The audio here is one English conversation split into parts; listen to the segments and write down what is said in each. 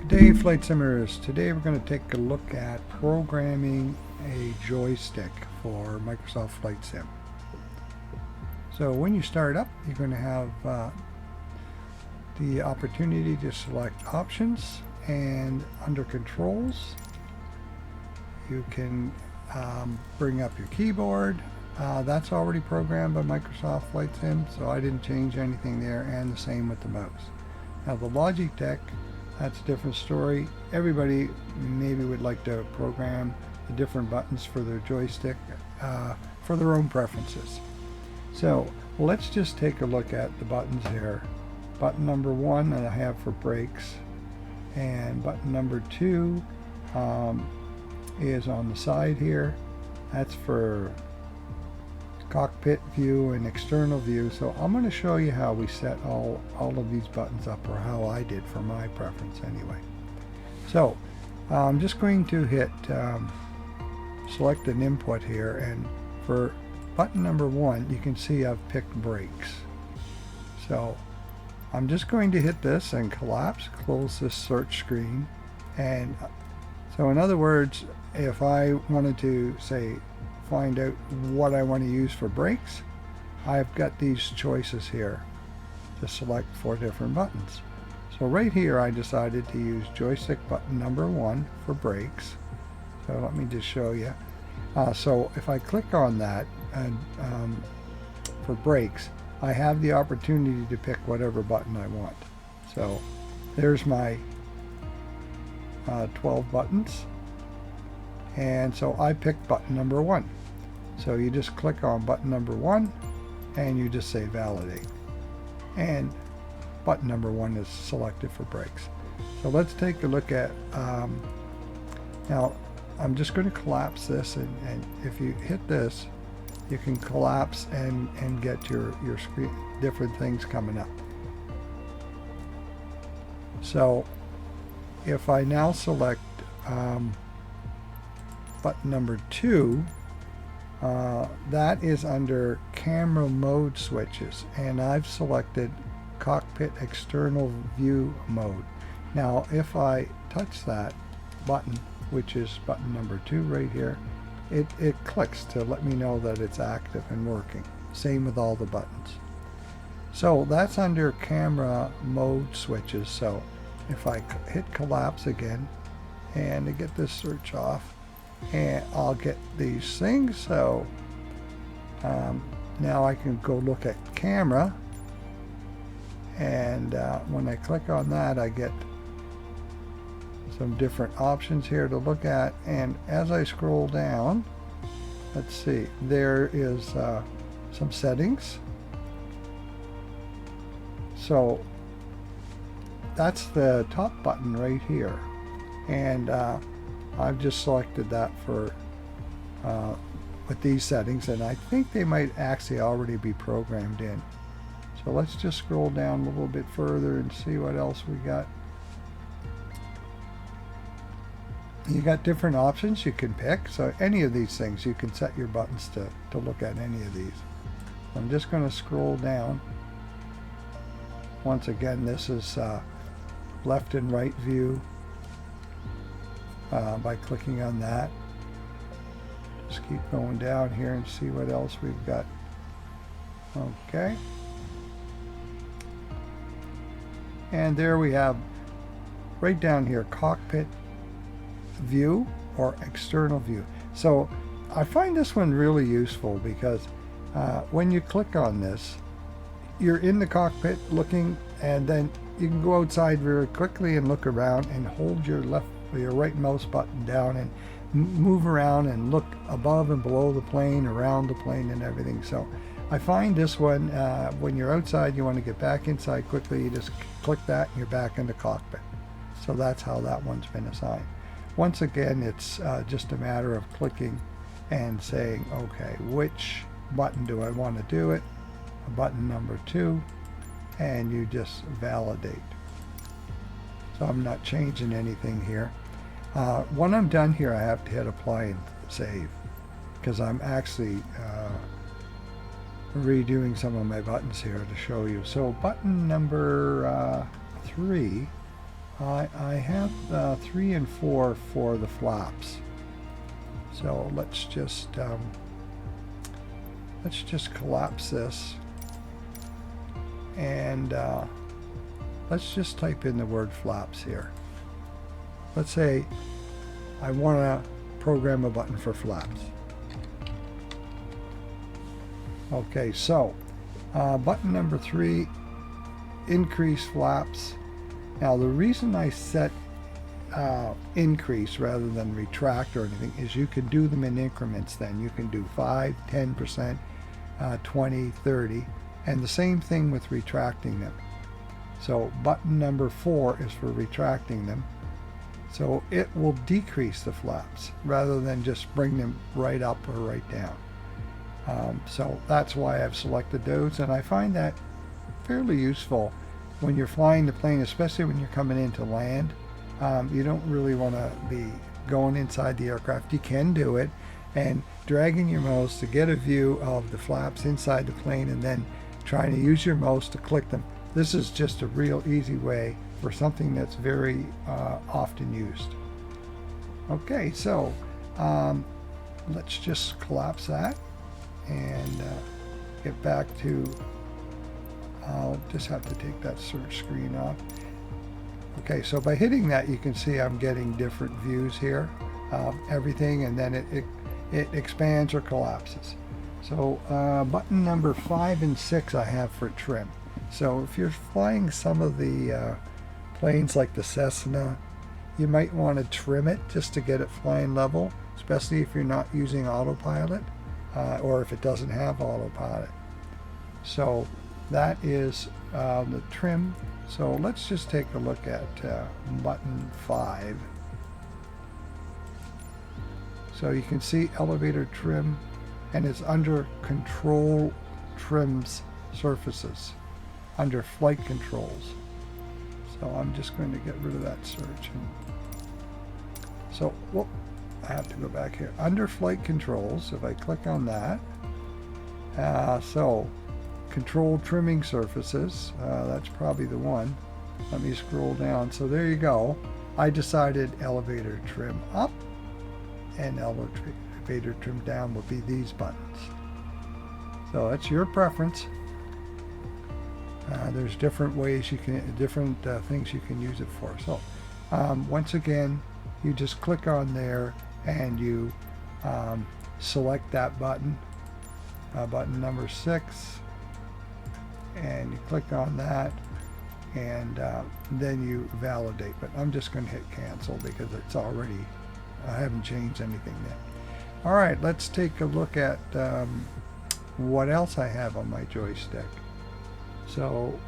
Hey Flight Simmers, today we're going to take a look at programming a joystick for Microsoft Flight Sim. So when you start up, you're going to have the opportunity to select options, and under controls you can bring up your keyboard. That's already programmed by Microsoft Flight Sim, so I didn't change anything there, and the same with the mouse. Now the Logitech, that's a different story. Everybody maybe would like to program the different buttons for their joystick for their own preferences. So let's just take a look at the buttons here. Button number 1 I have for brakes, and button number 2 is on the side here. That's for cockpit view and external view. So I'm going to show you how we set all of these buttons up, or how I did for my preference anyway. So I'm just going to hit select an input here, and for button number 1 you can see I've picked brakes. So I'm just going to hit this and close this search screen. And so in other words, if I wanted to say find out what I want to use for brakes, I've got these choices here to select 4 different buttons. So right here I decided to use joystick button number 1 for brakes. So let me just show you. So if I click on that and for brakes, I have the opportunity to pick whatever button I want. So there's my 12 buttons, and so I picked button number 1. So you just click on button number 1 and you just say validate, and button number 1 is selected for brakes. So let's take a look at now I'm just going to collapse this, and if you hit this you can collapse and get your screen, different things coming up. So if I now select button number 2, that is under camera mode switches, and I've selected cockpit external view mode. Now if I touch that button, which is button number 2 right here, it clicks to let me know that it's active and working. Same with all the buttons. So that's under camera mode switches. So if I hit collapse again and to get this search off, and I'll get these things. So now I can go look at camera, and when I click on that I get some different options here to look at. And as I scroll down, let's see, there is some settings. So that's the top button right here, and I've just selected that for with these settings, and I think they might actually already be programmed in. So let's just scroll down a little bit further and see what else we got. You got different options you can pick, so any of these things you can set your buttons to look at any of these. I'm just going to scroll down. Once again, this is left and right view by clicking on that. Just keep going down here and see what else we've got. Okay, and there we have right down here cockpit view or external view. So I find this one really useful because when you click on this, you're in the cockpit looking, and then you can go outside very quickly and look around and hold your right mouse button down and move around and look above and below the plane, around the plane, and everything. So I find this one, when you're outside, you want to get back inside quickly, you just click that and you're back in the cockpit. So that's how that one's been assigned. Once again, it's just a matter of clicking and saying, okay, which button do I want to do it? Button number 2, and you just validate. So I'm not changing anything here. When I'm done here, I have to hit apply and save, because I'm actually redoing some of my buttons here to show you. So button number 3 I have 3 and 4 for the flaps. So let's just collapse this, and let's just type in the word flaps here. Let's say I want to program a button for flaps. Okay, so button number 3, increase flaps. Now the reason I set increase rather than retract or anything is you can do them in increments. Then you can do 5, 10%, 20, 30, and the same thing with retracting them. So button number 4 is for retracting them, so it will decrease the flaps rather than just bring them right up or right down. So that's why I've selected those, and I find that fairly useful when you're flying the plane, especially when you're coming into land. You don't really want to be going inside the aircraft. You can do it, and dragging your mouse to get a view of the flaps inside the plane and then trying to use your mouse to click them. This is just a real easy way for something that's very often used. Okay, so let's just collapse that and get back to, I'll just have to take that search screen off. Okay, so by hitting that, you can see I'm getting different views here of everything, and then it expands or collapses. So button number 5 and 6 I have for trim. So if you're flying some of the planes like the Cessna, you might want to trim it just to get it flying level, especially if you're not using autopilot or if it doesn't have autopilot. So that is the trim. So let's just take a look at button 5. So you can see elevator trim, and it's under control trims surfaces, under flight controls. So I'm just going to get rid of that search. So I have to go back here. Under flight controls, if I click on that, so control trimming surfaces, that's probably the one. Let me scroll down. So there you go. I decided elevator trim up and elevator trim down will be these buttons. So that's your preference. There's different ways you can, different things you can use it for. So once again, you just click on there and you select that button, button number 6, and you click on that, and then you validate. But I'm just going to hit cancel because it's already, I haven't changed anything yet. All right, let's take a look at what else I have on my joystick. So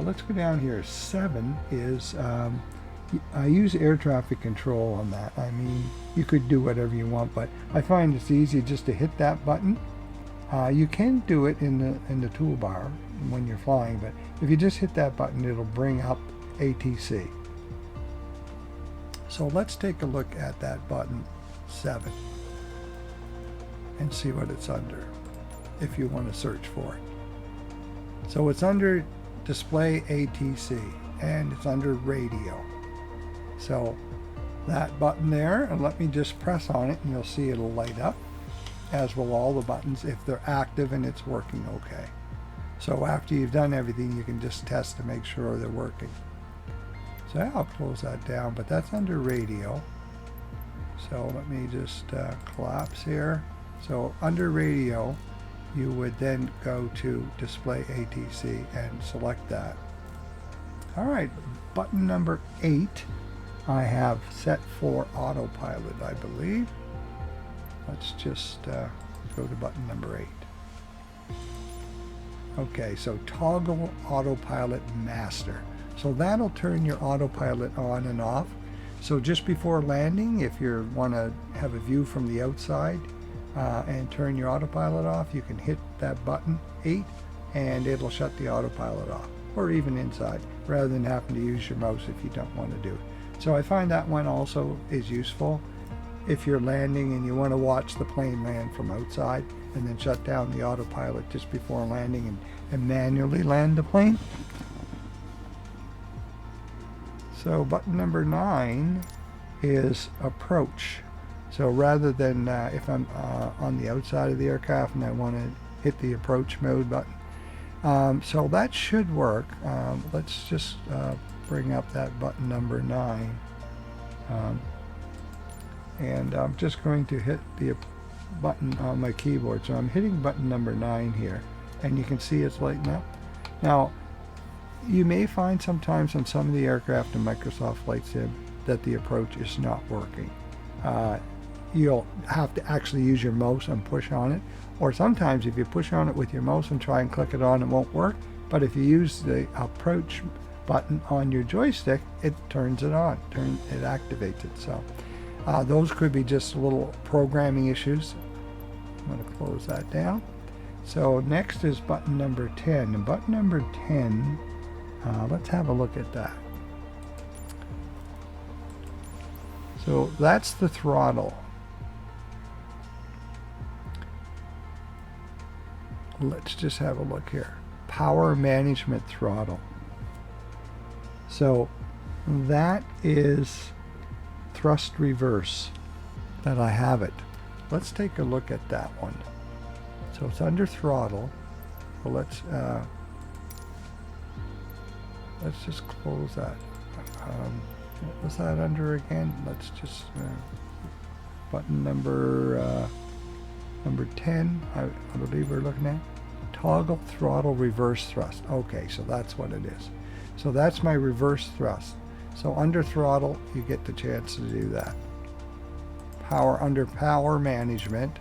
let's go down here. 7 is I use air traffic control on that. I mean, you could do whatever you want, but I find it's easy just to hit that button. You can do it in the toolbar when you're flying, but if you just hit that button, it'll bring up ATC. So let's take a look at that button 7 and see what it's under if you want to search for it. So it's under display ATC and it's under radio. So that button there, and let me just press on it and you'll see it'll light up, as will all the buttons if they're active and it's working okay. So after you've done everything, you can just test to make sure they're working. So I'll close that down, but that's under radio. So let me just collapse here. So under radio, you would then go to display ATC and select that. All right, button number 8 I have set for autopilot, I believe. Let's just go to button number 8. Okay, so toggle autopilot master. So that'll turn your autopilot on and off. So just before landing, if you want to have a view from the outside and turn your autopilot off, you can hit that button 8 and it'll shut the autopilot off, or even inside, rather than having to use your mouse if you don't want to do it. So I find that one also is useful if you're landing and you want to watch the plane land from outside and then shut down the autopilot just before landing and manually land the plane. So button number 9 is approach. So rather than if I'm on the outside of the aircraft and I want to hit the approach mode button. So that should work. Let's just bring up that button number 9. And I'm just going to hit the button on my keyboard. So I'm hitting button number 9 here, and you can see it's lighting up. Now, you may find sometimes on some of the aircraft in Microsoft Flight Sim that the approach is not working. You'll have to actually use your mouse and push on it, or sometimes if you push on it with your mouse and try and click it on, it won't work. But if you use the approach button on your joystick, it turns it on, it activates it. So those could be just little programming issues. I'm going to close that down. So next is button number 10, and button number 10, let's have a look at that. So that's the throttle. Let's just have a look here. Power management throttle. So that is thrust reverse that I have it. Let's take a look at that one. So it's under throttle. Well, let's just close that. What was that under again? Let's just button number 10. I believe we're looking at toggle throttle reverse thrust. Okay, so that's what it is. So that's my reverse thrust. So under throttle, you get the chance to do that. Under power management.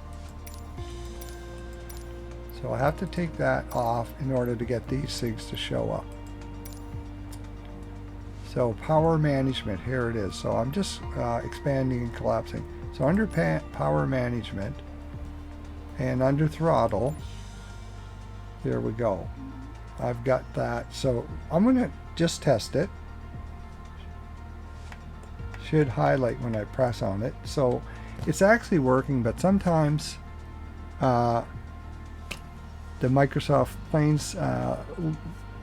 So I have to take that off in order to get these things to show up. So power management, here it is. So I'm just expanding and collapsing. So under power management and under throttle, there we go. I've got that. So I'm going to just test it. Should highlight when I press on it. So it's actually working, but sometimes the Microsoft planes,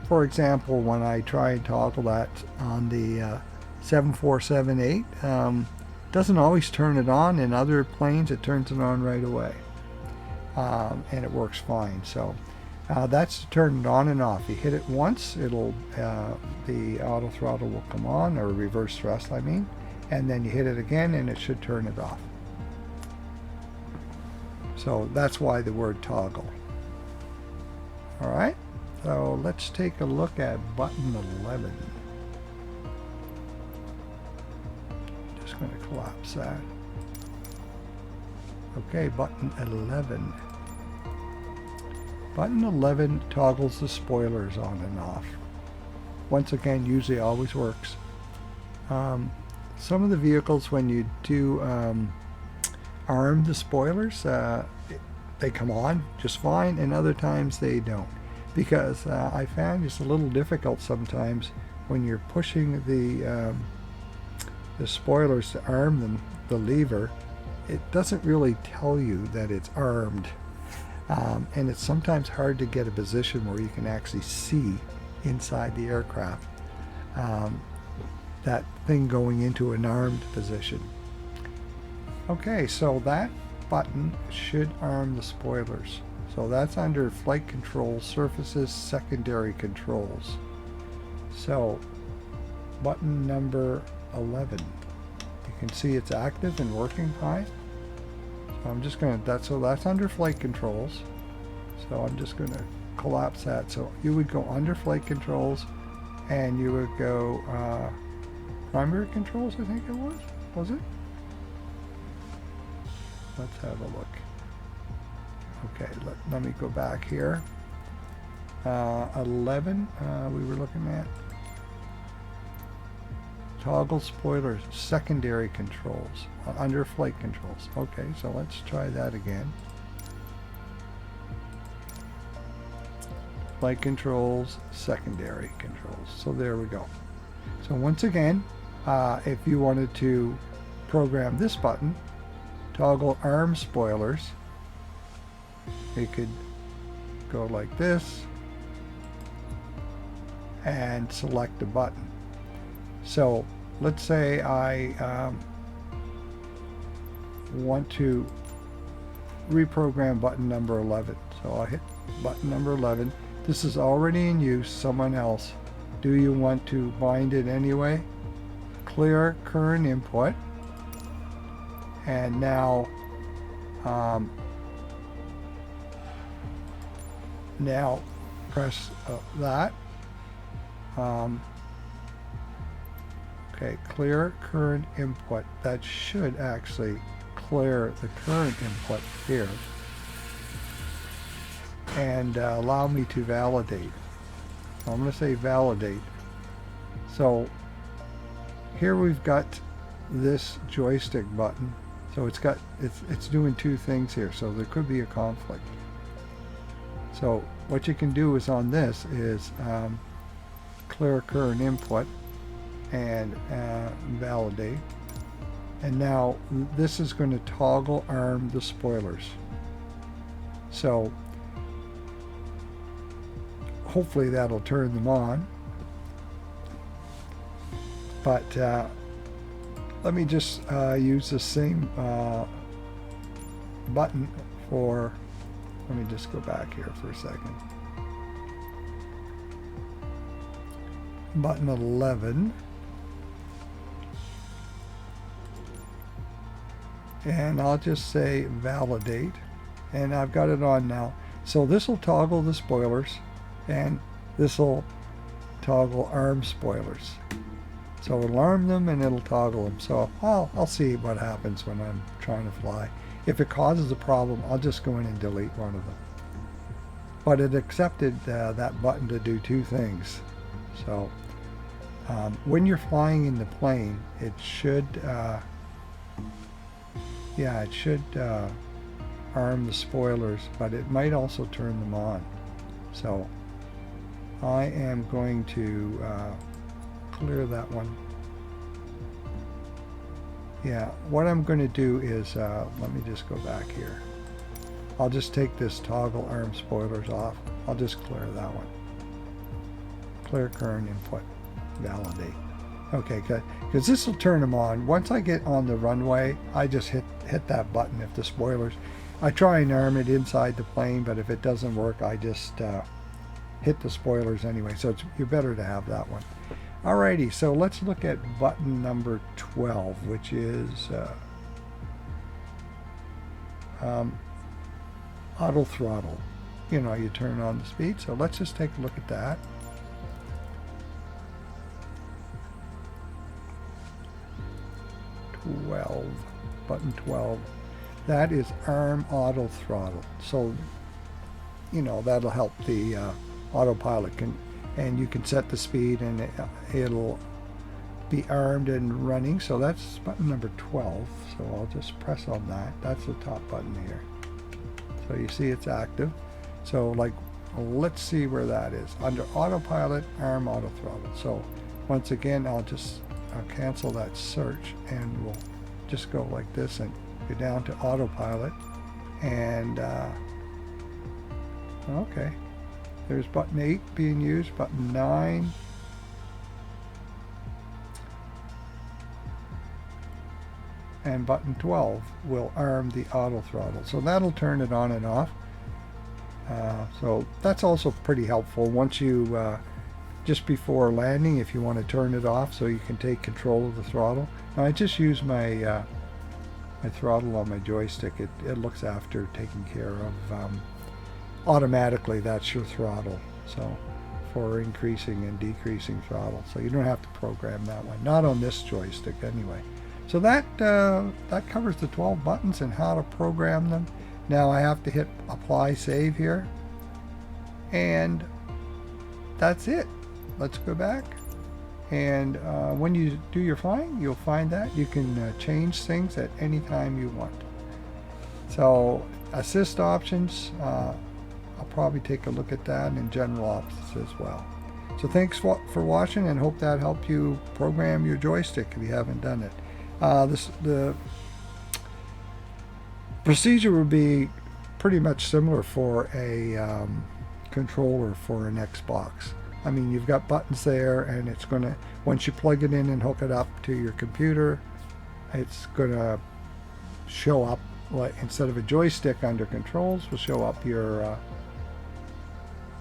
for example, when I try and toggle that on the 7478, doesn't always turn it on. In other planes, it turns it on right away, and it works fine. So that's to turn it on and off. You hit it once, it'll the auto throttle will come on, or reverse thrust, I mean, and then you hit it again, and it should turn it off. So that's why the word toggle. All right. So let's take a look at button 11. Just going to collapse that. Okay, button 11. Button 11 toggles the spoilers on and off. Once again, usually always works. Some of the vehicles, when you do arm the spoilers, they come on just fine, and other times they don't. Because I found it's a little difficult sometimes when you're pushing the spoilers to arm them, the lever. It doesn't really tell you that it's armed, and it's sometimes hard to get a position where you can actually see inside the aircraft that thing going into an armed position. Okay, so that button should arm the spoilers. So that's under flight control surfaces, secondary controls. So button number 11. You can see it's active and working fine. So I'm just going to, so that's under flight controls. So I'm just going to collapse that. So you would go under flight controls, and you would go primary controls, I think it was it? Let's have a look. Okay, let me go back here. 11, we were looking at. Toggle spoilers, secondary controls, under flight controls. Okay, so let's try that again. Flight controls, secondary controls. So there we go. So once again, if you wanted to program this button, toggle arm spoilers, it could go like this and select a button. So let's say I want to reprogram button number 11. So I'll hit button number 11. This is already in use, someone else. Do you want to bind it anyway? Clear current input. And now now press that. Okay, clear current input. That should actually clear the current input here. And allow me to validate. I'm going to say validate. So here we've got this joystick button. So it's doing two things here. So there could be a conflict. So what you can do is on this is clear current input and validate. And now this is going to toggle arm the spoilers. So hopefully that'll turn them on. But let me just use the same button for, let me just go back here for a second. Button 11. And I'll just say validate. And I've got it on now. So this will toggle the spoilers. And this will toggle arm spoilers. So it'll arm them and it'll toggle them. So I'll see what happens when I'm trying to fly. If it causes a problem, I'll just go in and delete one of them. But it accepted that button to do two things. So when you're flying in the plane, it should arm the spoilers, but it might also turn them on. So I am going to clear that one. Yeah, what I'm going to do is, let me just go back here. I'll just take this toggle arm spoilers off. I'll just clear that one. Clear current input, validate. Okay, good, because this will turn them on. Once I get on the runway, I just hit that button if the spoilers. I try and arm it inside the plane, but if it doesn't work, I just hit the spoilers anyway. So you're better to have that one. Alrighty, so let's look at button number 12, which is auto throttle. You know, you turn on the speed. So let's just take a look at that. Button 12. That is arm auto throttle. So, you know, that'll help the autopilot and you can set the speed and it'll be armed and running. So that's button number 12. So I'll just press on that. That's the top button here. So you see it's active. So like, let's see where that is. Under autopilot, arm auto throttle. So once again, I'll cancel that search and we'll just go like this and go down to autopilot. And okay. There's button 8 being used, button 9. And button 12 will arm the auto throttle. So that'll turn it on and off. So that's also pretty helpful. Once you, just before landing, if you want to turn it off so you can take control of the throttle. Now I just use my, my throttle on my joystick. It looks after taking care of automatically. That's your throttle, so for increasing and decreasing throttle, so you don't have to program that one, not on this joystick anyway. So that covers the 12 buttons and how to program them. Now I have to hit apply save here, and that's it. Let's go back, and when you do your flying, you'll find that you can change things at any time you want. So assist options, I'll probably take a look at that, and general options as well. So thanks for watching, and hope that helped you program your joystick if you haven't done it. The procedure would be pretty much similar for a controller for an Xbox. I mean, you've got buttons there, and it's going to, once you plug it in and hook it up to your computer, it's going to show up, like, instead of a joystick under controls, will show up your,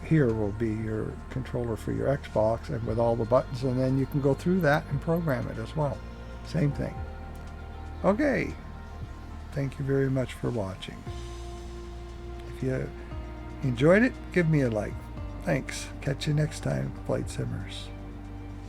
here will be your controller for your Xbox, and with all the buttons, and then you can go through that and program it as well. Same thing. Okay. Thank you very much for watching. If you enjoyed it, give me a like. Thanks. Catch you next time, Flight Simmers.